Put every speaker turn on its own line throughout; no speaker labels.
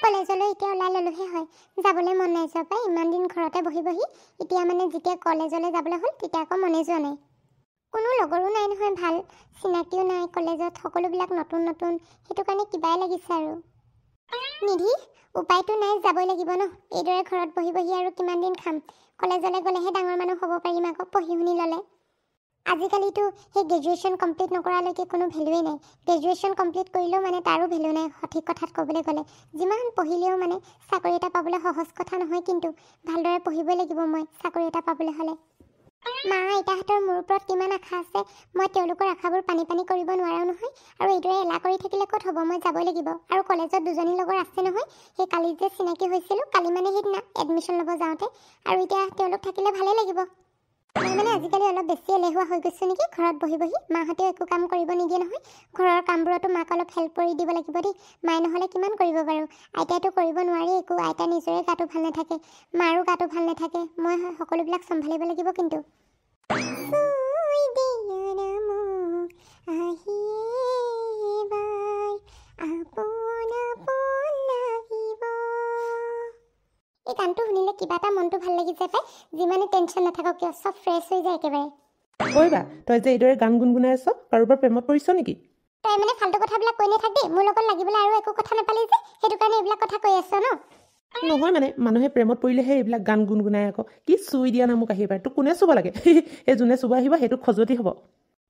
কলেজলৈ এতিয়া ওলাই ললোহে হয় যাবলৈ মন নাই যোৱা পাই ইমান দিন ঘৰতে বহি বহি এতিয়া মানে যেতিয়া কলেজলৈ যাবলৈ হ'ল তেতিয়া আকৌ মনে যোৱা নাই কোনো লগৰো নাই নহয় ভাল চিনাকিও নাই কলেজত সকলোবিলাক নতুন নতুন সেইটো কাৰণে কিবাই লাগিছে আৰু নিধি উপায়টো নাই যাবই লাগিব ন এইদৰে ঘৰত বহি বহি আৰু কিমান দিন খাম কলেজলৈ গ'লেহে ডাঙৰ মানুহ হ'ব পাৰিম আকৌ পঢ়ি শুনি ল'লে আজিকালিতো সেই গ্ৰেজুৱেশ্যন কমপ্লিট নকৰালৈকে কোনো ভেলুৱেই নাই গ্ৰেজুৱেশ্যন কমপ্লিট কৰিলেও মানে তাৰো ভেলু নাই সঠিক কথাত ক'বলৈ গ'লে যিমান পঢ়িলেও মানে চাকৰি এটা পাবলৈ সহজ কথা নহয় কিন্তু ভালদৰে পঢ়িবই লাগিব মই চাকৰি এটা পাবলৈ হ'লে মা আইতাহঁতৰ মোৰ ওপৰত কিমান আশা আছে মই তেওঁলোকৰ আশাবোৰ পানী পানী কৰিব নোৱাৰোঁ নহয় আৰু এইদৰে এলা কৰি থাকিলে ক'ত হ'ব মই যাবই লাগিব আৰু কলেজত দুজনী লগৰ আছে নহয় সেই কালি যে চিনাকি হৈছিলোঁ কালি মানে সেইদিনা এডমিশ্যন ল'ব যাওঁতে আৰু এতিয়া তেওঁলোক থাকিলে ভালেই লাগিব মই মানে আজিকালি অলপ বেছি এলেহুৱা হৈ গৈছোঁ নেকি ঘৰত বহি বহি মাহঁতেও একো কাম কৰিব নিদিয়ে নহয় ঘৰৰ কামবোৰতো মাক অলপ হেল্প কৰি দিব লাগিব দেই মায়ে নহ'লে কিমান কৰিব বাৰু আইতাইতো কৰিব নোৱাৰি একো আইতা নিজৰে গাটো ভাল নাথাকে মাৰো গাটো ভাল নাথাকে মই সকলোবিলাক চম্ভালিব লাগিব কিন্তু এই গানটো শুনিলে কিবা এটা মনটো ভাল লাগি যায় পাই যিমানে টেনশ্যন নাথাকক কিয় চব ফ্ৰেছ হৈ যায় একেবাৰে
ঐ বা তই যে এইদৰে গান গুণগুণাই আছ কাৰোবাৰ প্ৰেমত পৰিছ নেকি
তই মানে ফাল্টু কথাবিলাক কৈ নাথাক দেই মোৰ লগত লাগিবলৈ আৰু একো কথা নাপালি যে সেইটো কাৰণে এইবিলাক কথা কৈ আছ ন
নহয় মানে মানুহে প্ৰেমত পৰিলেহে এইবিলাক গান গুণগুণাই আকৌ কি চুই দিয়া না মোক আহি পায় তোক কোনে চুব লাগে এই যোনে চুব আহিব সেইটো খজুৱতি হ'ব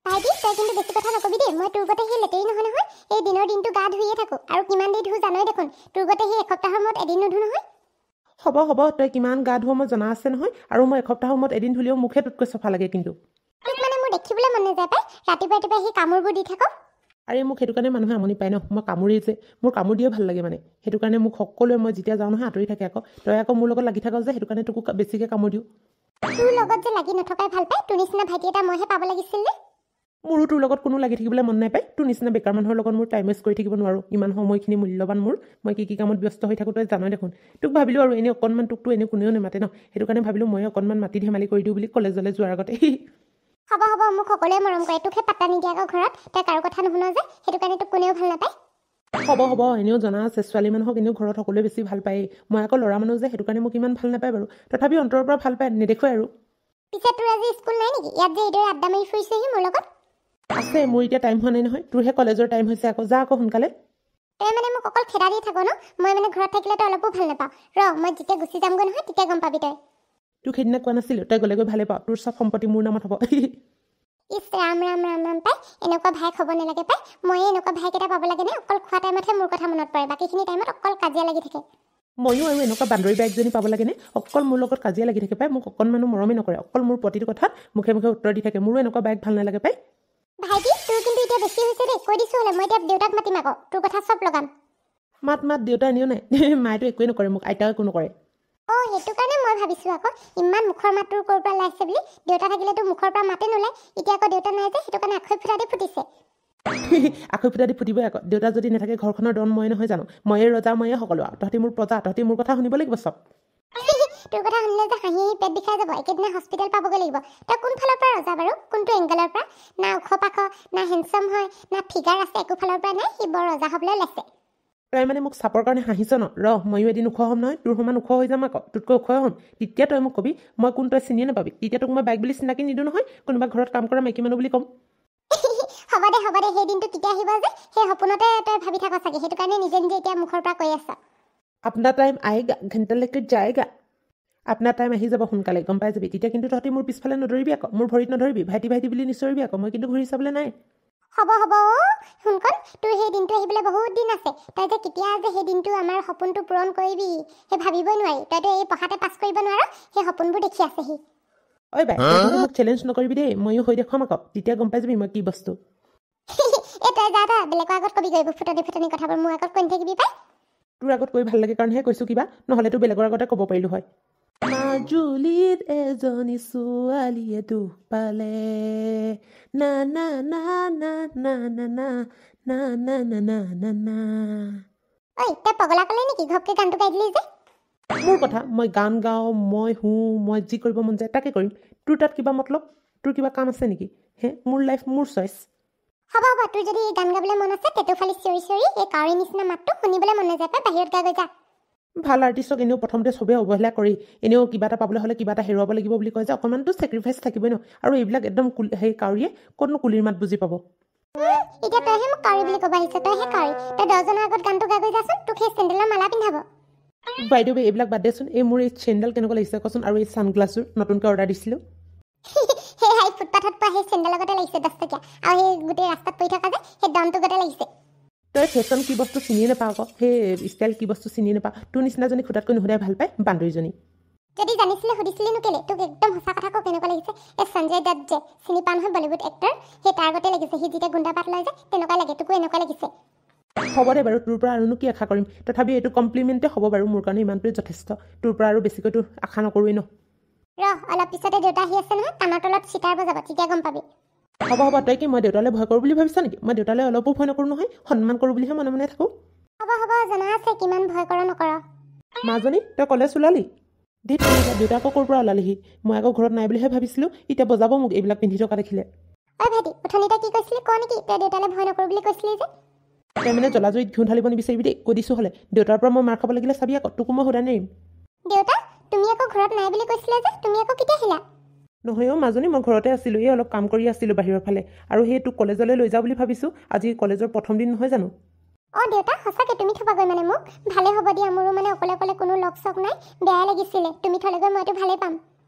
ভাইটি তই কিন্তু বেছি কথা নকবি দেই মই তোৰ গতে সেই লেতেৰি নহয় নহয় এই দিনৰ দিনটো গা ধুইয়ে থাকোঁ আৰু কিমান দেৰি ধুওঁ জানই দেখোন তোৰ গতে সেই এসপ্তাহৰ মূৰত এদিন নুধু নহয়
হ'ব হ'ব তই কিমান গা ধুৱ মই জনা আছে নহয় আৰু মই এসপ্তাহৰ মূৰত এদিন ধুলেও মুখে তোতকৈ চফা লাগে কিন্তু
তোক মানে মোৰ দেখিবলৈ মন নাযায় পাই ৰাতিপুৱা ৰাতিপুৱা সেই কামোৰবোৰ দি থাক
আৰে মোক সেইটো কাৰণে মানুহে আমনি পায় ন মই কামুৰি যে মোৰ কামুৰ দিয়ে ভাল লাগে মানে সেইটো কাৰণে মোক সকলোৱে মই যেতিয়া যাওঁ নহয় আঁতৰি থাকে আকৌ তই আকৌ মোৰ লগত লাগি থাক যে সেইটো কাৰণে তোকো বেছিকৈ কামুৰ দিওঁ
তোৰ লগত যে লাগি নথকাই ভাল পায় তোৰ নিচিনা ভাইটি এটা মইহে পাব লাগিছিল নে
মোৰো তোৰ লগত কোনো লাগি থাকিবলৈ মন নাই পায় তোৰ নিচিনা বেকাৰ মানুহৰ লগত মোৰ টাইম ৱেষ্ট কৰি থাকিব নোৱাৰোঁ ইমান সময়খিনি মূল্যৱান মোৰ মই কি কামত ব্যস্ত হৈ থাকোঁ তই জানই দেখোন তোক ভাবিলোঁ আৰু এনেই অকণমান তোকতো এনেই কোনেও নেমাতে ন সেইটো কাৰণে ভাবিলোঁ মই অকণমান মাতি ধেমালি কৰি দিওঁ বুলি কলেজলৈ যোৱাৰ আগতে
হ'ব হ'ব মোক সকলোৱে মৰম কৰে তোকহে পাত্তা নিদিয়ে আকৌ ঘৰত তই কাৰো কথা নুশুন যে সেইটো কাৰণে তোক কোনেও ভাল নাপায়
হ'ব এনেও জনা আছে ছোৱালী মানুহক এনেও ঘৰত সকলোৱে বেছি ভাল পায় মই আকৌ ল'ৰা মানুহ যে সেইটো কাৰণে মোক ইমান ভাল নাপায় বাৰু তথাপি অন্তৰৰ পৰা ভাল পায় নেদেখুৱাই আৰু
পিছে তোৰ আজি স্কুল নাই নেকি ইয়াত যে এইদৰে আড্ডা মাৰি ফুৰিছেহি মোৰ লগত
আছে মোৰ এতিয়া টাইম হোৱা নাই নহয় তোৰহে কলেজৰ টাইম হৈছে আকৌ যা আকৌ সোনকালে
তই মানে মোক অকল খেদা দি থাক ন মই মানে ঘৰত থাকিলে তই অলপো ভাল নাপাওঁ মই যেতিয়া গুচি যামগৈ নহয় তেতিয়া গম পাবি তই
তোক সেইদিনা কোৱা নাছিলোঁ তই গ'লে গৈ ভালে পাওঁ তোৰ চব সম্পত্তি মোৰ নামত হ'ব
ইছ ৰাম ৰাম ৰাম ৰাম পাই এনেকুৱা ভাইক হ'ব নালাগে পাই মই এনেকুৱা ভাইকেইটা পাব লাগে নে অকল খোৱা টাইমতহে মোৰ কথা মনত পৰে বাকীখিনি টাইমত অকল কাজিয়া লাগি থাকে
ময়ো আৰু এনেকুৱা বান্দৰী বাইকজনী পাব লাগেনে অকল মোৰ লগত কাজিয়া লাগি থাকে পাই মোক অকণমানো মৰমেই নকৰে অকল মোৰ প্ৰতিটো কথাত মুখে মুখে উত্তৰ দি থাকে মোৰো এনেকুৱা বাইক ভাল নালাগে পাই
ভাইটি তোৰ কিন্তু এতিয়া বেছি হৈছে দেই কৈ দিছোঁ হ'লে মই এতিয়া দেউতাক মাতিম আকৌ তোৰ কথা চব লগাম
মাত দেউতা এনেও নাই মায়েতো একোৱেই নকৰে মোক আইতাও একো নকৰে
সেইটো কাৰণে মই ভাবিছোঁ আকৌ ইমান মুখৰ মাত তোৰ ক'ৰ পৰা ওলাইছে বুলি দেউতা থাকিলেতো মুখৰ পৰা মাতে নোলায় এতিয়া আকৌ দেউতা নাই যে সেইটো কাৰণে আখৈ ফুটা দি ফুটিছে
আখৈ ফুটা দি ফুটিবই আকৌ দেউতা যদি নাথাকে ঘৰখনৰ ডন মই নহয় জানো ময়ে ৰজা ময়ে সকলো আৰু তহঁতি মোৰ প্ৰজা তহঁতি মোৰ কথা শুনিব লাগিব চব
তোৰ কথা শুনিলে যে হাঁহি পেট বিষাই যাব একেদিনা হস্পিটেল পাবগৈ লাগিব তই কোনফালৰ পৰা ৰজা বাৰু কোনটো এংগেলৰ পৰা না ওখ পাখ না হেণ্ডচাম হয় না ফিগাৰ আছে একো ফালৰ পৰা নাই সি বৰ ৰজা হ'বলৈ ওলাইছে
তই মানে মোক চাপৰ কাৰণে হাঁহিছ ন ময়ো এদিন ওখ হ'ম নহয় তোৰ সমান ওখ হৈ যাম আকৌ তোতকৈ ওখ হ'ম তেতিয়া তই মোক কবি মই কোন তই চিনিয়ে নাপাবি তেতিয়া তোক মই বাইক বুলি চিনাকি নিদিওঁ নহয় কোনোবা ঘৰত কাম কৰা মাইকী মানুহ বুলি ক'ম
হ'ব দে সেই দিনটো কেতিয়া আহিব যে সেই সপোনতে তই ভাবি থাক চাগে সেইটো কাৰণে নিজে নিজে এতিয়া মুখৰ পৰা কৈ আছ
আপোনাৰ টাইম আয়েগা ঘণ্টালৈকে যায়গা আপোনাৰ টাইম আহি যাব সোনকালে গম পাই যাবি তেতিয়া কিন্তু তহঁতি মোৰ পিছফালে নধৰিবি আকৌ মোৰ ভৰিত নধৰিবি ভাইটি বুলি নিচৰিবি আকৌ মই কিন্তু ঘূৰি চাবলৈ নাই
হ'ব শুনকন তোৰ সেই দিনটো আহিবলৈ বহুত দিন আছে তই যে কেতিয়া যে সেই দিনটো আমাৰ সপোনটো পূৰণ কৰিবি সেই ভাবিবই নোৱাৰি তইতো এই পঢ়াতে পাছ কৰিব নোৱাৰ সেই সপোনবোৰ দেখি আছেহি
ঐ বাই মোক চেলেঞ্জ নকৰিবি দেই ময়ো হৈ দেখুৱাম আকৌ তেতিয়া গম পাই যাবি মই কি বস্তু
তই যা বেলেগৰ আগত কবি গৈ ফুটনি কথাবোৰ মোৰ আগত কৈ থাকিবি পাই
তোৰ আগত কৈ ভাল লাগে কাৰণেহে কৈছোঁ কিবা নহ'লেতো বেলেগৰ আগতে ক'ব পাৰিলোঁ হয় মাজুলীত এজনী ছোৱালীয়ে দুখ পালে না না না না না না না না না না না না না
ঐ তই পগলা ক'লে নেকি ঘপকে গানটো গাই দিলি যে
মোৰ কথা মই গান গাওঁ মই মই যি কৰিব মন যায় তাকে কৰিম তোৰ তাত কিবা মতলব তোৰ কিবা কাম আছে নেকি মোৰ লাইফ মোৰ চইচ
হ'ব তোৰ যদি গান গাবলৈ মন আছে তেটো ফালি চিঞৰি এই কাউৰী নিচিনা মাতটো শুনিবলৈ মন নাযায় বাহিৰত গা গৈ যা
ভাল আৰ্টিষ্টক এনেও প্ৰথমতে চবেই অৱহেলা কৰি এনেও কিবা এটা পাবলৈ হ'লে কিবা এটা হেৰুৱাব লাগিব বুলি কয় যে অকণমানতো চেক্ৰিফাইচ থাকিবই ন আৰু এইবিলাক একদম হেৰি কাউৰীয়ে ক'তনো কুলিৰ মাত বুজি পাব
এতিয়া তইহে মোক কাউৰী বুলি ক'ব আহিছ তইহে কাউৰী তই 10জনৰ আগত গানটো গাই গৈ যাচোন তোক সেই চেণ্ডেলৰ মালা পিন্ধাব
বাইদেউ এইবিলাক বাদ দেচোন এই মোৰ এই চেণ্ডেল কেনেকুৱা লাগিছে কচোন আৰু এই ছানগ্লাছযোৰ নতুনকৈ অৰ্ডাৰ দিছিলোঁ
সেই হাই ফুটপাথত পোৱা সেই চেণ্ডেলৰ গতে লাগিছে 10 টকীয়া আৰু সেই গোটেই ৰাস্তাত পৰি থকা যে সেই দামটো গতে লাগিছে
তই ফেশ্বন কি বস্তু চিনিয়ে নাপাওঁ আকৌ সেই ষ্টাইল কি বস্তু চিনিয়ে নাপাওঁ তোৰ নিচিনাজনী খুটাতকৈ নুসুধাই ভাল পায় বান্দৰীজনী
যদি জানিছিলে সুধিছিলিনো কেলে তোক একদম সঁচা কথা কওঁ কেনেকুৱা লাগিছে এই সঞ্জয় দত্ত যে চিনি পাওঁ নহয় বলিউড এক্টৰ সেই তাৰ গতে লাগিছে সি যেতিয়া গুণ্ডা পাত লয় যে তেনেকুৱা লাগে তোকো এনেকুৱা লাগিছে
হ'ব দে বাৰু তোৰ পৰা আৰুনো কি আশা কৰিম তথাপি এইটো কমপ্লিমেণ্টে হ'ব বাৰু মোৰ কাৰণে ইমানটোৱে যথেষ্ট তোৰ পৰা আৰু বেছিকৈতো আশা নকৰোৱেই ন
অলপ পিছতে দেউতা আহি আছে নহয় কাণৰ তলত চিটাৰ বজাব তেতিয়া গম পাবি
হ'ব তই কি মই দেউতালৈ ভয় কৰোঁ বুলি ভাবিছ নেকি মই দেউতালৈ অলপো ভয় নকৰোঁ নহয় সন্মান কৰোঁ বুলিহে মনে মনে থাকোঁ
হ'ব জনা আছে কিমান ভয় কৰ নকৰ
মাজনী তই কলেজ ওলালি দেই দেউতা আকৌ ক'ৰ পৰা ওলালিহি মই আকৌ ঘৰত নাই বুলিহে ভাবিছিলোঁ এতিয়া বজাব মোক এইবিলাক পিন্ধি থকা দেখিলে
ঐ ভাইটি উঠনিতে কি কৈছিলি ক নেকি তই দেউতালৈ ভয় নকৰোঁ বুলি কৈছিলি যে
তই মানে জলাজুৰিত ঘিউ ঢালিব নিবিচাৰিবি দেই কৈ দিছোঁ হ'লে দেউতাৰ পৰা মই মাৰ খাব লাগিলে চাবি আকৌ তোকো মই সোধা নেৰিম
দেউতা তুমি আকৌ ঘৰত নাই বুলি কৈছিলা যে তুমি আকৌ কেতিয়া আহিলা
নহয় মাজনী মই ঘৰতে আছিলোঁ এই অলপ কাম কৰি আছিলোঁ বাহিৰৰ ফালে আৰু সেই তোক কলেজলৈ লৈ যাওঁ বুলি ভাবিছোঁ আজি কলেজৰ প্ৰথম দিন নহয় জানো
দেউতা সঁচাকৈ তুমি থবাগৈ মানে মোক ভালে হ'ব দিয়া মোৰো মানে অকলে কোনো লগ চগ নাই বেয়া লাগিছিলে তুমি থলেগৈ মইতো ভালেই পাম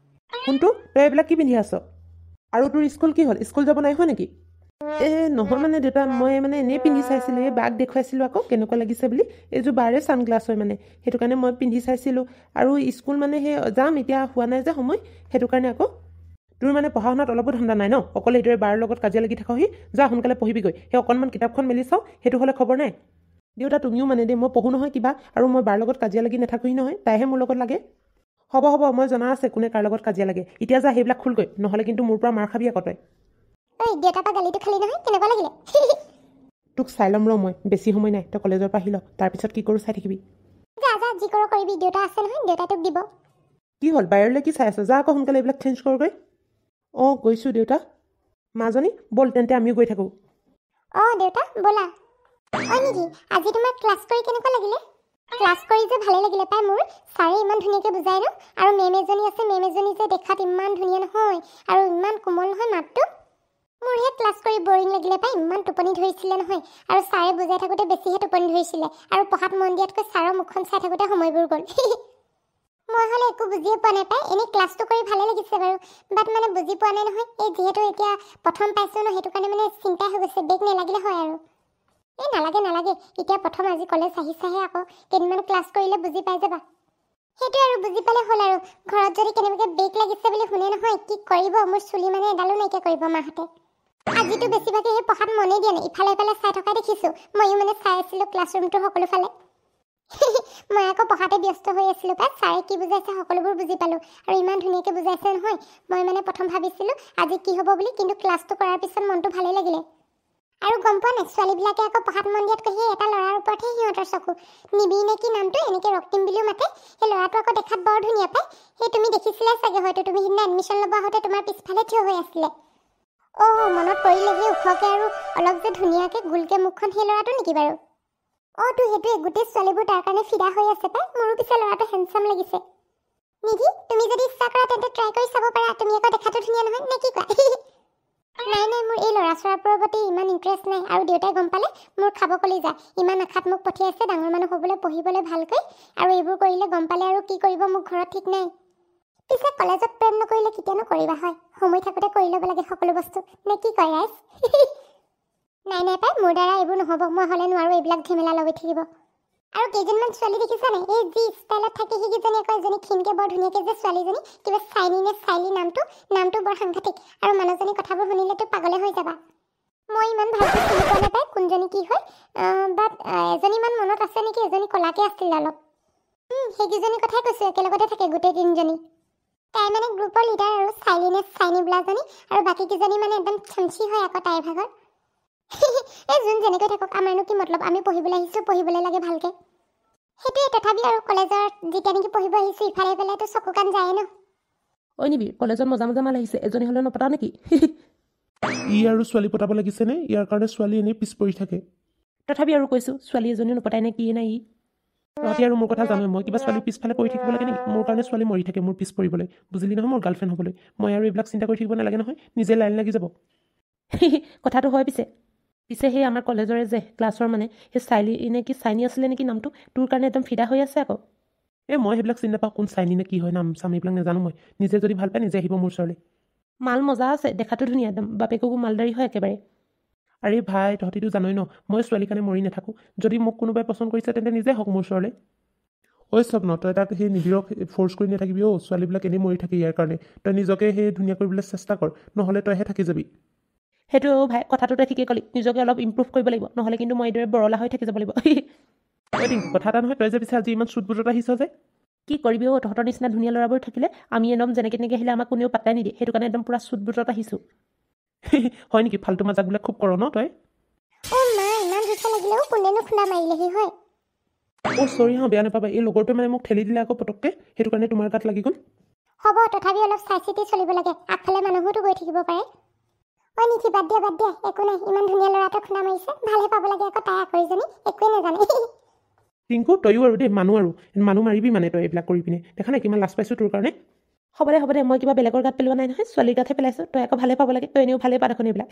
কোনটো তই এইবিলাক কি পিন্ধি আছ আৰু তোৰ স্কুল কি হ'ল স্কুল যাব নাই হোৱা নেকি নহয় মানে দেউতা মই মানে এনেই পিন্ধি চাইছিলোঁ এই বাক দেখুৱাইছিলোঁ আকৌ কেনেকুৱা লাগিছে বুলি এইযোৰ বাৰে ছানগ্লাছ হয় মানে সেইটো কাৰণে মই পিন্ধি চাইছিলোঁ আৰু স্কুল মানে সেই যাম এতিয়া হোৱা নাই যে সময় সেইটো কাৰণে আকৌ তোৰ মানে পঢ়া শুনাত অলপো ধান্দা নাই ন অকলে এইদৰে বাৰ লগত কাজিয়া লাগি থাকহি যা সোনকালে পঢ়িবিগৈ সেই অকণমান কিতাপখন মেলি চাওঁ সেইটো হ'লে খবৰ নাই দেউতা তুমিও মানে দেই মই পঢ়োঁ নহয় কিবা আৰু মই বাৰ লগত কাজিয়া লাগি নাথাকোহি নহয় তাইহে মোৰ লগত লাগে হ'ব মই জনা আছে কোনে কাৰ লগত কাজিয়া লাগে এতিয়া যা সেইবিলাক খোলগৈ নহ'লে কিন্তু মোৰ পৰা মাৰ খাবি আকৌ তই
দেউতাৰ পৰা গালিটো খালি নহয় কেনেকুৱা লাগিলে
তোক চাই ল'ম ৰ মই বেছি সময় নাই তই কলেজৰ পৰা আহি ল তাৰপিছত কি কৰোঁ চাই থাকিবি
যা যি কৰ কৰিবি দেউতা আছে নহয় দেউতাই তোক দিব
কি হ'ল বাহিৰলৈ কি চাই আছ যা আকৌ সোনকালে এইবিলাক চেঞ্জ কৰগৈ গৈছোঁ দেউতা মাজনী ব'ল তেন্তে আমিও গৈ থাকোঁ
দেউতা ব'লা নিধি আজি তোমাৰ ক্লাছ কৰি কেনেকুৱা লাগিলে ক্লাছ কৰি যে ভালে লাগিলে পাই মোৰ ছাৰে ইমান ধুনীয়াকৈ বুজাই ন আৰু মেম এজনী আছে মেম এজনী যে দেখাত ইমান ধুনীয়া নহয় আৰু ইমান কোমল নহয় মাতটো মোৰহে ক্লাছ কৰি বৰিং লাগিলে পাই ইমান টোপনি ধৰিছিলে নহয় আৰু ছাৰে বুজাই থাকোঁতে বেছিহে টোপনি ধৰিছিলে আৰু পঢ়াত মন দিয়াতকৈ ছাৰৰ মুখখন চাই থাকোঁতে সময়বোৰ গ'ল মই হ'লে একো বুজিয়ে পোৱা নাই পাই এনেই ক্লাছটো কৰি ভালে লাগিছে বাৰু বাট মানে বুজি পোৱা নাই নহয় এই যিহেতু এতিয়া প্ৰথম পাইছোঁ ন সেইটো কাৰণে মানে চিন্তা হৈ গৈছে বেগ নালাগিলে হয় আৰু নালাগে এতিয়া প্ৰথম আজি কলেজ আহিছাহে আকৌ কেইদিনমান ক্লাছ কৰিলে বুজি পাই যাবা সেইটোৱে আৰু বুজি পালে হ'ল আৰু ঘৰত যদি কেনেবাকৈ বেগ লাগিছে বুলি শুনে নহয় কি কৰিব মোৰ চুলি মানে এডালো নাইকিয়া কৰিব মাহঁতে আজিতো বেছিভাগে সেই পঢ়াত মনেই দিয়া নাই ইফালে চাই থকা দেখিছোঁ ময়ো মানে চাই আছিলোঁ ক্লাছৰুমটোৰ সকলো ফালে মই আকৌ পঢ়াতে ব্যস্ত হৈ আছিলোঁ পাই ছাৰে কি বুজাইছে সকলোবোৰ বুজি পালোঁ আৰু ইমান ধুনীয়াকৈ বুজাইছে নহয় মই মানে প্ৰথম ভাবিছিলোঁ আজি কি হ'ব বুলি কিন্তু ক্লাছটো কৰাৰ পিছত মনটো ভালেই লাগিলে আৰু গম পোৱা নাই ছোৱালীবিলাকে আকৌ পঢ়াত মন দিয়াতকৈ সেই এটা ল'ৰাৰ ওপৰতহে সিহঁতৰ চকু নিবি নে কি নামটো এনেকৈ ৰক্তিম বুলিও মাতে সেই ল'ৰাটো আকৌ দেখাত বৰ ধুনীয়া পায় সেই তুমি দেখিছিলা চাগে হয়তো তুমি সিদিনা এডমিশ্যন ল'ব আহোঁতে তোমাৰ পিছফালে থিয় হৈ আছিলে মনত পৰিলে সেই ওখকৈ আৰু অলপ যে ধুনীয়াকৈ গোলকৈ মুখখন সেই ল'ৰাটো নেকি বাৰু তো সেইটোৱে গোটেই ছোৱালীবোৰ তাৰ কাৰণে ফিদা হৈ আছে পাই মোৰো পিছে ল'ৰাটো হেণ্ডচাম লাগিছে নিধি তুমি যদি ইচ্ছা কৰা তেন্তে ট্ৰাই কৰি চাব পাৰা তুমি আকৌ দেখাটো ধুনীয়া নহয় নে কি কোৱা নাই মোৰ এই ল'ৰা ছোৱালীবোৰৰ প্ৰতি ইমান ইণ্টাৰেষ্ট নাই আৰু দেউতাই গম পালে মোৰ খাব কলি যায় ইমান আশাত মোক পঠিয়াইছে ডাঙৰ মানুহ হ'বলৈ পঢ়িবলৈ ভালকৈ আৰু এইবোৰ কৰিলে গম পালে আৰু কি কৰিব মোক ঘৰত ঠিক নাই পিছে কলেজত প্ৰেম নকৰিলে কেতিয়ানো কৰিবা হয় সময় থাকোঁতে কৰি ল'ব লাগে সকলো বস্তু নে কি কয় ৰাইজ নাই পাই মোৰ দ্বাৰা এইবোৰ নহ'ব মই হ'লে নোৱাৰোঁ এইবিলাক ঝেমেলা লৈ থাকিব আৰু কেইজনমান ছোৱালী দেখিছা নাই এই যি ষ্টাইলত থাকি সেইকেইজনী আকৌ এজনী ক্ষীণকৈ বৰ ধুনীয়াকৈ যে ছোৱালীজনী কিবা চাইনি নে চাইলি নামটো বৰ সাংঘাতিক আৰু মানুহজনী কথাবোৰ শুনিলেতো পাগলে হৈ যাবা মই ইমান ভালকৈ চিনি পোৱা নাপায় কোনজনী কি হয় বাট এজনীমান মনত আছে নেকি এজনী ক'লাকৈ আছিল অলপ সেইকেইজনীৰ কথাই কৈছোঁ একেলগতে থাকে গোটেই তিনিজনী তাই মানে গ্ৰুপৰ লিডাৰ আৰু চাইনি বোলাজনী আৰু বাকীকেইজনী মানে একদম চামচি হয় আকৌ তাইৰ ভাগত এই যোন যেনেকৈ থাকক আমাৰনো কি মতলব আমি পঢ়িবলৈ আহিছোঁ পঢ়িবলৈ লাগে ভালকৈ সেইটোৱে তথাপি আৰু কলেজত যেতিয়া নেকি পঢ়িব আহিছোঁ ইফালে পেলাইতো চকু কাণ যায় ন
নিবি কলেজত মজা মাল আহিছে এজনী হ'লেও নপতা নেকি
ই আৰু ছোৱালী পতাব লাগিছেনে ইয়াৰ কাৰণে ছোৱালী এনেই পিছ পৰি থাকে
তথাপি আৰু কৈছোঁ ছোৱালী এজনী নপতাই নে কি নাই ই তহঁতি আৰু মোৰ কথা জানোৱে মই কিবা ছোৱালী পিছফালে পৰি থাকিব লাগে নেকি মোৰ কাৰণে ছোৱালী মৰি থাকে মোৰ পিছ পৰিবলৈ বুজিলি নহয় মোৰ গাৰ্লফ্ৰেণ্ড হ'বলৈ মই আৰু এইবিলাক চিন্তা কৰি থাকিব নালাগে নহয় নিজে লাইন লাগি যাব কথাটো হয় পিছে সেই আমাৰ কলেজৰে যে ক্লাছৰ মানে সেই চাইলি নে কি চাইনি আছিলে নেকি নামটো তোৰ কাৰণে একদম ফিদা হৈ আছে আকৌ মই সেইবিলাক চিনি নাপাওঁ কোন চাইনি নে কি হয় নাম চাম এইবিলাক নাজানো মই নিজে যদি ভাল পায় নিজে আহিব মোৰ ওচৰলৈ মাল মজা আছে দেখাটো ধুনীয়া একদম বাপেককো মালদাৰী হয় একেবাৰে আৰে ভাই তহঁতিতো জানই ন মই ছোৱালীৰ কাৰণে মৰি নাথাকোঁ যদি মোক কোনোবাই পচন্দ কৰিছে তেন্তে নিজে হওক মোৰ ওচৰলৈ
ঐ স্বপ্ন তই তাক সেই নিবিৰক ফ'ৰ্চ কৰি নাথাকিবি ছোৱালীবিলাক এনেই মৰি থাকে ইয়াৰ কাৰণে তই নিজকে সেই ধুনীয়া কৰিবলৈ চেষ্টা কৰ নহ'লে তইহে থাকি যাবি
সেইটো ভাই কথাটো তই ঠিকেই ক'লি নিজকে অলপ ইম্প্ৰুভ কৰিব লাগিব নহ'লে কিন্তু মই এইদৰে বৰলা হৈ থাকি যাব লাগিব কথা এটা নহয় তই যে পিছে আজি ইমান চুট বুটত আহিছ যে কি কৰিবি তহঁতৰ নিচিনা ধুনীয়া ল'ৰাবোৰ থাকিলে আমি একদম যেনেকৈ তেনেকৈ আহিলে আমাক কোনেও পাত্তাই নিদিয়ে সেইটো কাৰণে একদম পূৰা চুট বুটত আহিছোঁ হয় নেকি ফাল্টু মাজাকবিলাক খুব কৰ ন তই
ইমান জোচা লাগিলেও কোনেনো খুন্দা মাৰিলেহি হয়
চৰি বেয়া নাপাবা এই লগৰটোৱে মানে মোক ঠেলি দিলে আকৌ পটককৈ সেইটো কাৰণে তোমাৰ গাত লাগি গ'ল
হ'ব তথাপি অলপ চাই চিতি চলিব লাগে আগফালে মানুহোতো গৈ থাকিব পাৰে নিকি বাদ দিয়া একো নাই ইমান ধুনীয়া ল'ৰাটো খুন্দা মাৰিছে ভালহে পাব লাগে আকৌ তাই আকৰিজনী একোৱে নাজানে
টিংকু তয়ো আৰু দেই মানুহ মাৰিবি মানে তই এইবিলাক কৰি পিনে দেখা নাই কিমান লাজ পাইছোঁ তোৰ কাৰণে হ'ব দে মই কিবা বেলেগৰ গাত পেলোৱা নাই নহয় ছোৱালীৰ গাতহে পেলাইছোঁ তই আকৌ ভালে পাব লাগে তই এনেও ভালেই পা দেখোন এইবিলাক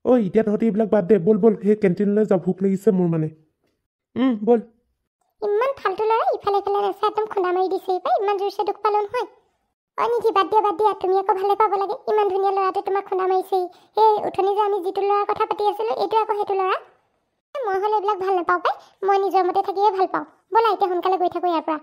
এতিয়া তহঁতি এইবিলাক বাদ দে বল সেই কেণ্টিনলৈ যা ভোক লাগিছে মোৰ মানে বল
ইমান ফাল্টু ল'ৰা ইফালে নাচাই একদম খুন্দা মাৰি দিছে ইমান জোৰছে দুখ পালো নহয় নিকি বাদ দিয়া তুমি আকৌ ভালে পাব লাগে ইমান ধুনীয়া ল'ৰাটো তোমাক খুন্দা মাৰিছে সেই উঠনি যে আমি যিটো ল'ৰাৰ কথা পাতি আছিলোঁ এইটো আকৌ সেইটো ল'ৰা মই হ'লে এইবিলাক ভাল নাপাওঁ পাই মই নিজৰ মতে থাকিয়ে ভাল পাওঁ ব'লা এতিয়া সোনকালে গৈ থাকোঁ ইয়াৰ পৰা